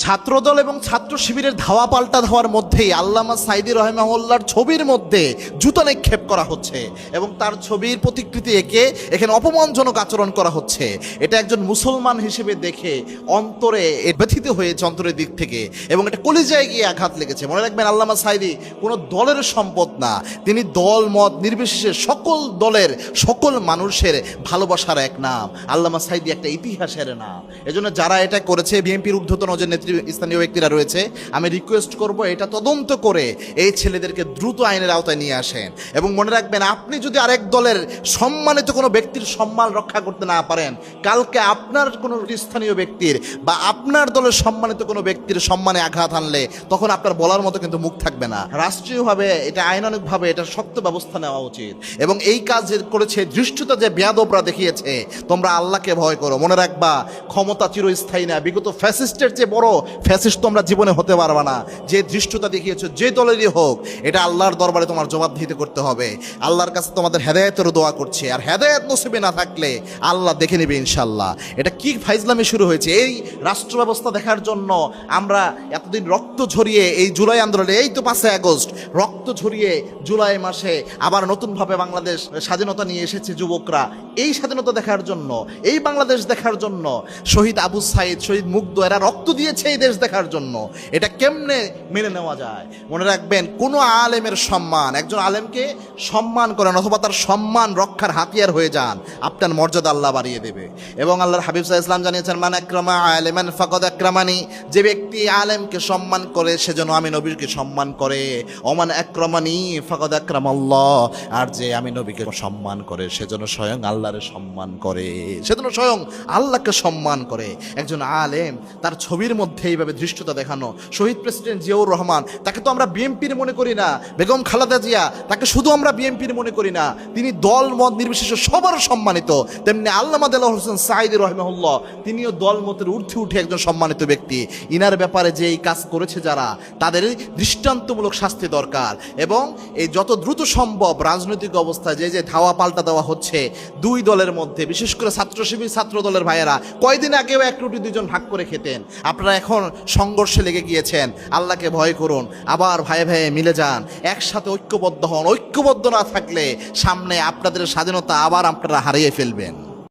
ছাত্রদল এবং ছাত্র শিবিরের ধাওয়া পাল্টা ধাওয়ার মধ্যেই আল্লামা সাঈদী রাহিমাহুল্লাহর ছবির মধ্যে জুতা নিক্ষেপ করা হচ্ছে এবং তার ছবির প্রতিকৃতি এঁকে এখানে অপমানজনক আচরণ করা হচ্ছে। এটা একজন মুসলমান হিসেবে দেখে অন্তরে ব্যথিত হয়েছে অন্তরের দিক থেকে, এবং এটা কলিজায় গিয়ে আঘাত লেগেছে। মনে রাখবেন, আল্লামা সাঈদী কোনো দলের সম্পদ না, তিনি দল মত নির্বিশেষে সকল দলের সকল মানুষের ভালোবাসার এক নাম। আল্লামা সাঈদী একটা ইতিহাসের নাম। এজন্য যারা এটা করেছে, বিএনপির ঊর্ধ্বতন যে স্থানীয় ব্যক্তিরা রয়েছে, আমি রিকোয়েস্ট করব এটা তদন্ত করে এই ছেলেদেরকে দ্রুত আইনের আওতায় নিয়ে আসেন। এবং মনে রাখবেন, আপনি যদি আরেক দলের সম্মানিত কোনো ব্যক্তির সম্মান রক্ষা করতে না পারেন, কালকে আপনার কোনো স্থানীয় ব্যক্তির বা আপনার দলের সম্মানিত কোনো ব্যক্তির সম্মানে আঘাত আনলে তখন আপনার বলার মতো কিন্তু মুখ থাকবে না। রাষ্ট্রীয়ভাবে এটা আইনানুগভাবে এটা শক্ত ব্যবস্থা নেওয়া উচিত। এবং এই কাজ যে করেছে, ধৃষ্টতা যে বেয়াদবরা দেখিয়েছে, তোমরা আল্লাহকে ভয় করো। মনে রাখবা, ক্ষমতা চিরস্থায়ী না। বিগত ফ্যাসিস্টের চেয়ে বড় ফ্যাসিস্ট তোমরা জীবনে হতে পারবে না। যে ধৃষ্টতা দেখিয়েছো, যে দলেরই হোক, এটা আল্লাহর দরবারে তোমার জবাবদিহিতে করতে হবে। আল্লাহর কাছে তোমাদের হেদায়েতেরও দোয়া করছি। আর হেদায়েত নসিবে না থাকলে আল্লাহ দেখে নেবে ইনশাল্লাহ। এটা কি ফাইজলামি শুরু হয়েছে? এই রাষ্ট্র ব্যবস্থা দেখার জন্য আমরা এতদিন রক্ত ঝরিয়ে এই জুলাই আন্দোলনে, এই তো 5 আগস্ট রক্ত ঝরিয়ে জুলাই মাসে আবার নতুনভাবে বাংলাদেশ স্বাধীনতা নিয়ে এসেছে যুবকরা। এই স্বাধীনতা দেখার জন্য, এই বাংলাদেশ দেখার জন্য শহীদ আবু সাঈদ, শহীদ মুগ্ধ, এরা রক্ত দিয়েছে এই দেশ দেখার জন্য। এটা কেমনে মেনে নেওয়া যায়? মনে রাখবেন, কোনো আলেমের সম্মান, একজন আলেমকে সম্মান করেন অথবা তার সম্মান রক্ষার হাতিয়ার হয়ে যান, আপনার মর্যাদা আল্লাহ বাড়িয়ে দেবে। এবং আল্লাহর হাবিব সাল্লাল্লাহু আলাইহি ওয়াসাল্লাম জানিয়েছেন, মান আকরামা আলেমান ফাকাদ আকরামানি, যে ব্যক্তি আলেমকে সম্মান করে সেজন্য আমি নবীকে সম্মান করে। ওমান আকরামানি ফাকাদ আকরামাল্লাহ, আর যে আমি নবীকে সম্মান করে সেজন্য স্বয়ং আল্লাহরে সম্মান করে, সেজন্য স্বয়ং আল্লাহকে সম্মান করে। একজন আলেম তার ছবির মধ্যে এইভাবে ধৃষ্টতা দেখানো, শহীদ প্রেসিডেন্ট জিয়াউর রহমান, তাকে তো আমরা বিএনপির মনে করি না। বেগম খালেদা জিয়া, তাকে শুধু আমরা বিএনপির মনে করি না, তিনি দল মত নির্বিশেষে সবার সম্মানিত। তেমনি আল্লামা দেলোয়ার হোসেন সাঈদী রাহিমাহুল্লাহ, তিনিও দল মতের ঊর্ধ্বে উঠে একজন সম্মানিত ব্যক্তি। ইনার ব্যাপারে যে এই কাজ করেছে যারা, তাদের দৃষ্টান্তমূলক শাস্তি দরকার। এবং এই যত দ্রুত সম্ভব রাজনৈতিক অবস্থায় যে ধাওয়া পাল্টা দেওয়া হচ্ছে দুই দলের মধ্যে, বিশেষ করে ছাত্র শিবির ছাত্র দলের ভাইয়েরা, কয়দিন আগেও এক রুটি দুজন ভাগ করে খেতেন, আপনারা এখন সংঘর্ষে লেগে গিয়েছেন। আল্লাহকে ভয় করুন, আবার ভাইয়ে ভাইয়ে মিলে যান, একসাথে ঐক্যবদ্ধ হন। ঐক্যবদ্ধ না থাকলে সামনে আপনাদের স্বাধীনতা আবার আপনারা হারিয়ে ফেলবেন।